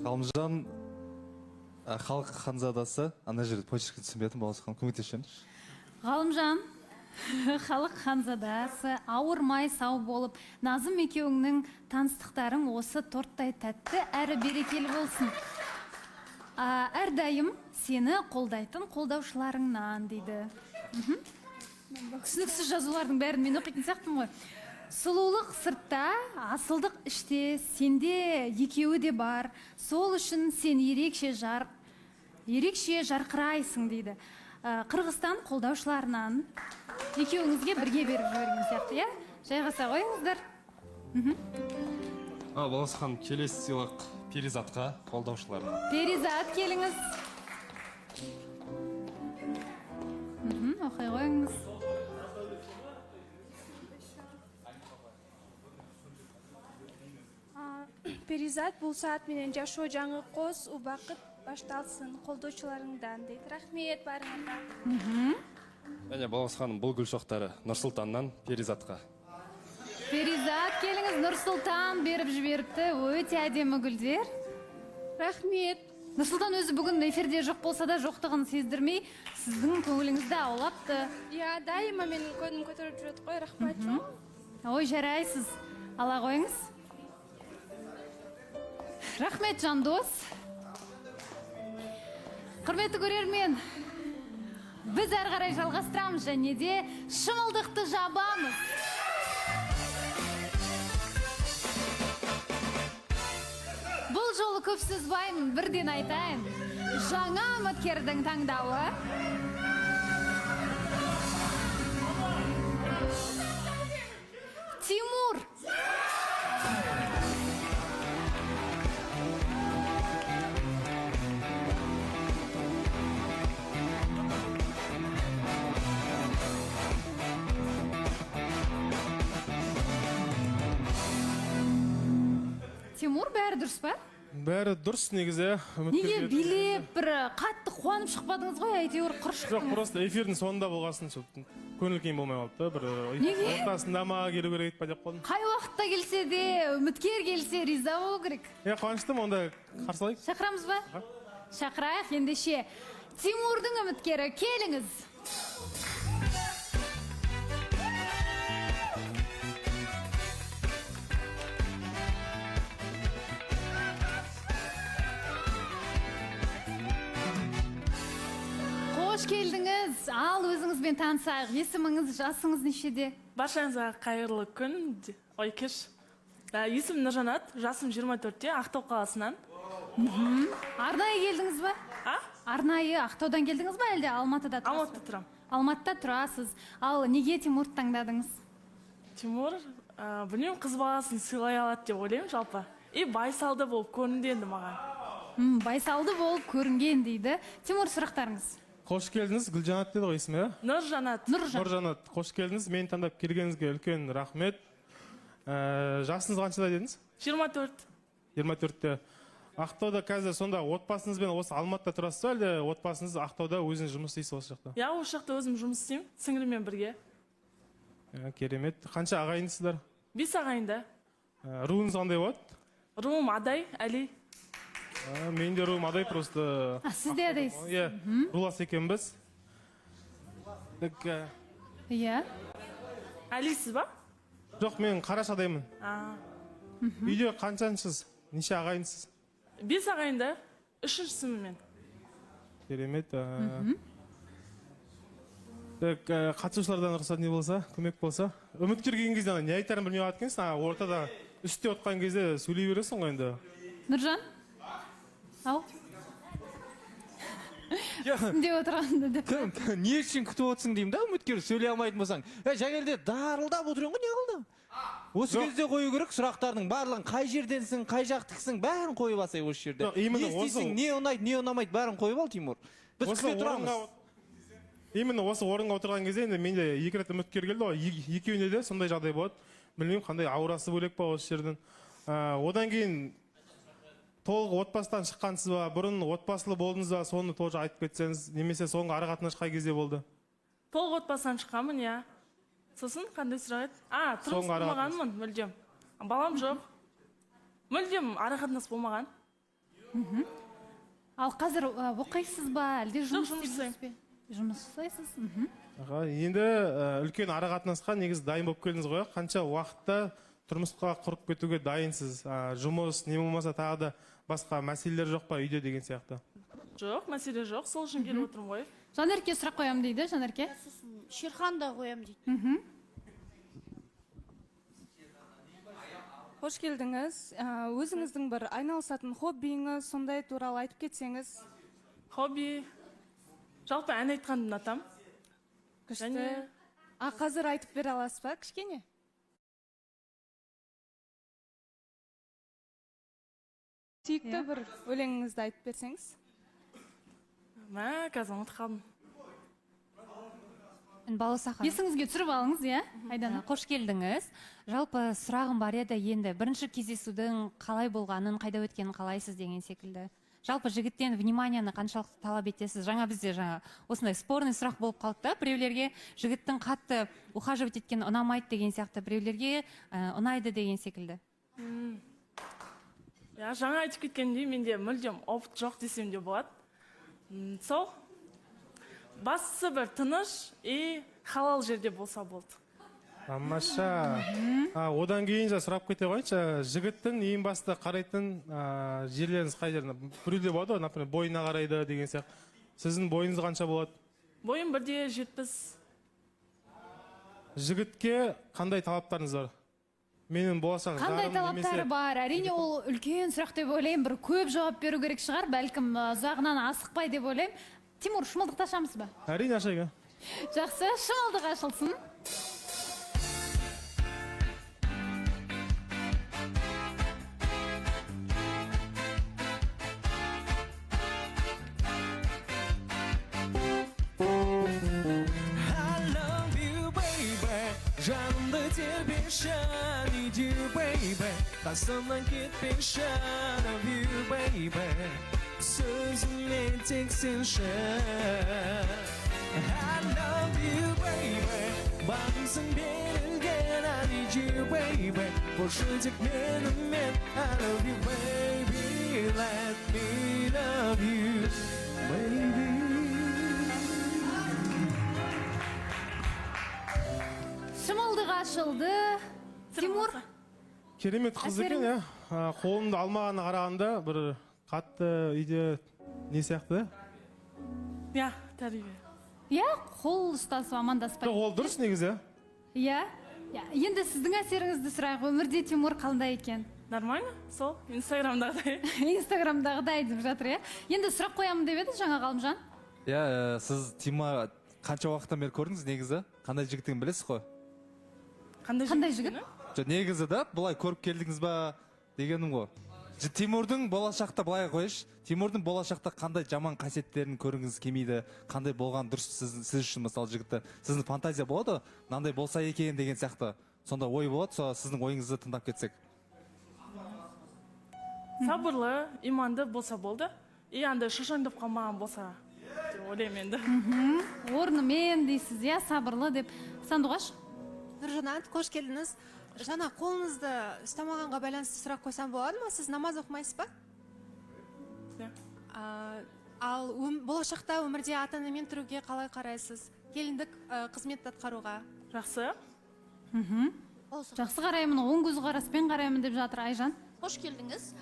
Ғалымжан халық ханзадасы, ана жерде почеркін түсінбедім, баласыған көмектесеңізші. Ғалымжан халық ханзадасы, ауырмай сау болып, Назым екеуіңнің таныстықтарың осы торттай тәтті әрі берекелі болсын. Әрдайым сені қолдайтын қолдаушыларыңнан дейді. Түсініксіз жазулардың бәрін мен оқитын сияқтымын ғой. Сұлулық сыртта, асылдық іште, сенде екеуі де бар. Сол үшін сен ерекше жарқырайсың дейді. Қырғызстан қолдаушыларынан екеуіңізге бірге беріп жіберген сияқты, иә? Жайғаса қойыңыздар. Баласыхан, келесі сыйлық Перизатқа қолдаушыларына. Перизат, келіңіз. Оқай қойыңыз. Перизат, бұл саат менен жашоо жаңы қос убақыт башталсын қолдаушыларыңдан дейді. Рахмет барыңыздар. Және Баласыханым, бұл гүл шоқтары Нұрсұлтаннан Перизатқа. Перизат, келіңіз. Нұрсұлтан беріп жіберіпті. Өте әдемі гүлдер. Рахмет. Нұрсұлтан өзі бүгін эфирде жоқ болса да жоқтығын сездірмей, сіздің көңіліңізді аулапты. Я, дайыма менің көңілім көтеріп жүреді ғой, рахмет. Ой, жарайсыз. Ала қойыңыз. Рахмет, Жандос. Құрметті көрермен, біз әрі қарай жалғастырамыз және де шымылдықты жабамыз. Бұл жолы көп сөзбаймын, бірден айтайын. Жаңа үміткердің таңдауы Тимур. Тимур, бәрі дұрыс па? Бәрі дұрыс негізі. Неге билеп бір қатты қуанып шықпадыңыз ғой, әйтеуір құр шықтыңыз? Жоқ, просто эфирдің соңында болғасын көңіл күйім болмай қалды. Бір ортасында ма келу керек па деп қойдым. Қай уақытта келсе де, үміткер келсе риза болу керек. Қуаныштым, онда қарсы алайық. Шақырамыз ба? Шақырайық ендеше. Тимурдың үміткері, келіңіз. Қош келдіңіз. Ал өзіңізбен танысайық. Есіміңіз, жасыңыз нешеде? Баршаңызға қайырлы күн. Ой, кеш. Есімім Нұржанат, жасым 24-те, Ақтау қаласынан. Арнайы келдіңіз ба? Арнайы Ақтаудан келдіңіз ба, әлде Алматыда тұрасыз? Алматыда тұрам. Алматыда тұрасыз. Ал неге Тимурды таңдадыңыз? Тимур, білмеймін, қыз баласын сыйлай алады деп ойлаймын жалпы. И байсалды болып көрінді енді маған. Байсалды болып көрінген дейді. Тимур, сұрақтарыңыз? Қош келдіңіз, Гүлжанат деді ғой есімі, иә? Нұржанат. Нұржанат, қош келдіңіз. Мені таңдап келгеніңізге үлкен рахмет. Жасыңыз қаншада дедіңіз? 24. 24-те. Ақтауда қазір сонда отбасыңызбен осы Алматыда тұрасыз ба, әлде отбасыңыз Ақтауда өзіңіз жұмыс істейсіз осы жақта? Я, осы жақта өзім жұмыс істеймін, сіңіліммен бірге. Керемет. Қанша ағайындысыздар? 5 ағайынды. Руыңыз қандай болады? Руым Адай, Әли. Мен де руым Адай, просто... Сіз де адайсыз? Иә, рулас екенбіз. Иә. Әлисіз ба? Жоқ, мен Қарашадаймын. Үйде қаншаншысыз? Неше ағайынсыз? 5 ағайынды, 3-шісімін мен. Керемет. Қатысушылардан рұқсат не болса, көмек болса. Үміткер келген кезде не айтарын білмей қалады екенсің, ортада үсте отқан кезде сөйлей бересің ғой енді. Нұржан? Ау? Үстінде отырғанды деп. Не үшін күтіп отырсың деймін да, үміткер сөйлей алмайтын болсаң. Жаңелде дарылдап отырын ғой, не қылды? Осы кезде қою керек сұрақтардың барлығын, қай жерденсің, қай жақтықсың, бәрін қойып алсай осы жерде. Не істейсің, не ұнайды, не ұнамайды, бәрін қойып ал, Тимур. Біз күте тұрамыз. Именно осы орынға отырған кезде енді менде 2 рет үміткер келді ғой, екеуіне де сондай жағдай болады. Білмеймін, қандай аурасы бөлек па осы жерден. Одан кейін толық отбасыдан шыққансыз ба, бұрын отбасылы болдыңыз ба, соны тоже айтып кетсеңіз, немесе соңғы ара қатынас қай кезде болды? Толық отбасынан шыққанмын, иә. Сосын қандай сұрақ еді? Тұрмыс құрмағанмын, мүлдем. Балам жоқ. мүлдем арақатынас болмаған. Ал қазір оқисыз ба, әлде жұмыс жұмыс істейсіз бе? Жұмыс жасайсыз. Мгм. Енді үлкен арақатынасқа негізі дайын болып келдіңіз ғой. Қанша уақытта тұрмысқа құрып кетуге дайынсыз? Жұмыс не болмаса тағы да басқа мәселелер жоқ па үйде деген сияқты? Жоқ, мәселе жоқ, сол үшін келіп отырмын ғой. Жанерке сұрақ қоямын дейді, Жанерке. Шерхан да қоям дейді. Қош келдіңіз. Өзіңіздің бір айналысатын хоббиіңіз сондай туралы айтып кетсеңіз. Хобби. Жалпы ән айтқанды ұнатам. Күшті. Қазір айтып бере аласыз ба, кішкене? Сүйікті бір өлеңіңізді айтып берсеңіз. Қазір ұмытып қалдым. Балауса ханым. Есіңізге түсіріп алыңыз, иә? Айдана. Қош келдіңіз. Жалпы сұрағым бар еді енді бірінші кездесудің қалай болғанын, қайда өткенін қалайсыз деген секілді. Жалпы жігіттен вниманияны қаншалықты талап етесіз? Жаңа бізде осындай спорный сұрақ болып қалды да, біреулерге жігіттің қатты ухаживать еткені ұнамайды деген сияқты, біреулерге ұнайды деген секілді. Жаңа айтып кеткендей, менде мүлдем опыт жоқ десем де болады. Сол, бастысы бір тыныш и халал жерде болса болды. Тамаша. Одан кейін сұрап кете қойыншы, жігіттің ең басты қарайтын жерлеріңіз қай жеріне? Біреуде болады ғой, например, бойына қарайды деген сияқты. Сіздің бойыңыз қанша болады? Бойым 1.70. Жігітке қандай талаптарыңыз бар? Менің болашақ Қандай талаптары бар? Әрине ол үлкен сұрақ деп ойлаймын, бір көп жауап беру керек шығар, бәлкім ұзағынан асықпай деп ойлаймын. Тимур, шымылдықты ашамыз ба? Әрине ашайық. Жақсы, шымылдық ашылсын. Жанымды тербеші, I need you, baby. Қасымнан кетпеші, I love you, baby. Сөзіңмен тек сенші. I love you, baby. Бағымсың берілген, I need you, baby. Қошы тек менімен, I love you, baby. Let me love you, baby. Шымылдық ашылды. Тимур. Керемет қыз екен, иә. Қолымды алмағаны қарағанда бір қатты үйде не сияқты? Тәрбие. Қол ұстасып амандаспай. Жоқ, ол дұрыс негізі. Енді сіздің әсеріңізді сұрайық, өмірде Тимур қандай екен? Нормально, сол, инстаграмдағыдай. Инстаграмдағыдай деп жатыр, Енді сұрақ қоямын деп еді жаңа Ғалымжан. Сіз Тима қанша уақыттан бері көрдіңіз негізі? Қандай жігіттігін білесіз ғой? Қандай жігіт? Негізі да, бұлай көріп келдіңіз ба дегенім ғой. Тимурдың болашақта, былай қойшы, Тимурдың болашақта қандай жаман қасиеттерін көріңіз келмейді, қандай болған дұрыс сіз үшін мысалы жігітті. Сіздің фантазия болады, мынандай болса екен деген сияқты. Сонда ой болады, сіздің ойыңызды тыңдап кетсек. Сабырлы, иманды болса болды. И андай шошаңдап қалмаған болса деп ойлаймын енді. Орнымен дейсіз, сабырлы деп. Сандуғаш? Нұржанат, қош келдіңіз. Жаңа қолыңызды ұстамағанға байланысты сұрақ қойсам болады ма? Сіз намаз оқымайсыз ба? Ал болашақта өмірде ата-анамен тұруге қалай қарайсыз? Келіндік қызметті атқаруға? Жақсы. Жақсы қараймын, оң көз қараспен қараймын деп жатыр Айжан. Қош келдіңіз.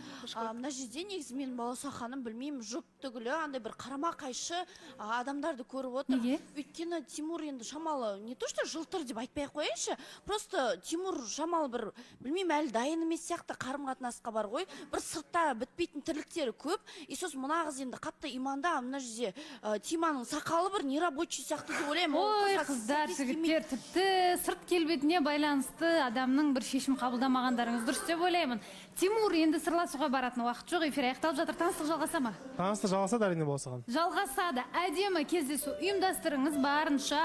Мына жерде негізі мен Балауса ханым білмеймін, жұп түгілі, андай бір қарама қайшы адамдарды көріп отыр. Неге? Өйткені Тимур енді шамалы, не то что жылтыр деп айтпай ақ қояйыншы, просто Тимур шамалы бір, білмеймін, әлі дайын емес сияқты қарым-қатынасқа бар ғой. Бір сыртта бітпейтін тірліктері көп. И сосын мына қыз енді қатты иманда, мына жерде Тиманың сақалы бір нерабочий сияқты деп ойлаймын. Ой, қыздар, жігіттер, тіпті сырт келбетіне байланысты адамның бір шешім қабылдамағандарыңыз дұрыс деп ойлаймын. Тимур енді сырласуға баратын уақыт жоқ, эфир аяқталып жатыр. Таныстық жалғаса ма? Таныстық жалғасады, әрине Балауса ханым. Жалғасады. Әдемі кездесу ұйымдастырыңыз барынша.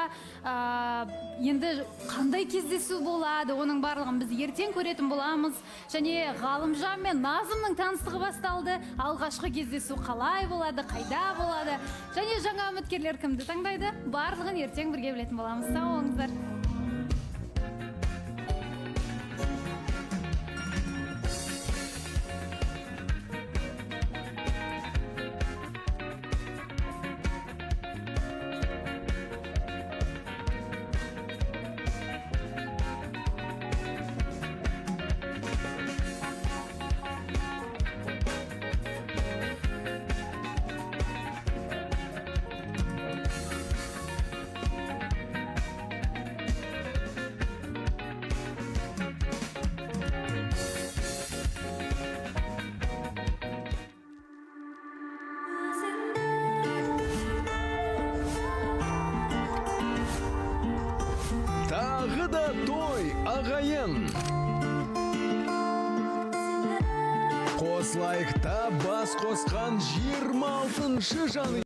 Енді қандай кездесу болады, оның барлығын біз ертең көретін боламыз. Және Ғалымжан мен Назымның таныстығы басталды. Алғашқы кездесу қалай болады, қайда болады? Және жаңа үміткерлер кімді таңдайды? Барлығын ертең бірге білетін боламыз. Сау болыңыздар. да той ағайын. Қос лайықта бас қосқан 26-шы жаны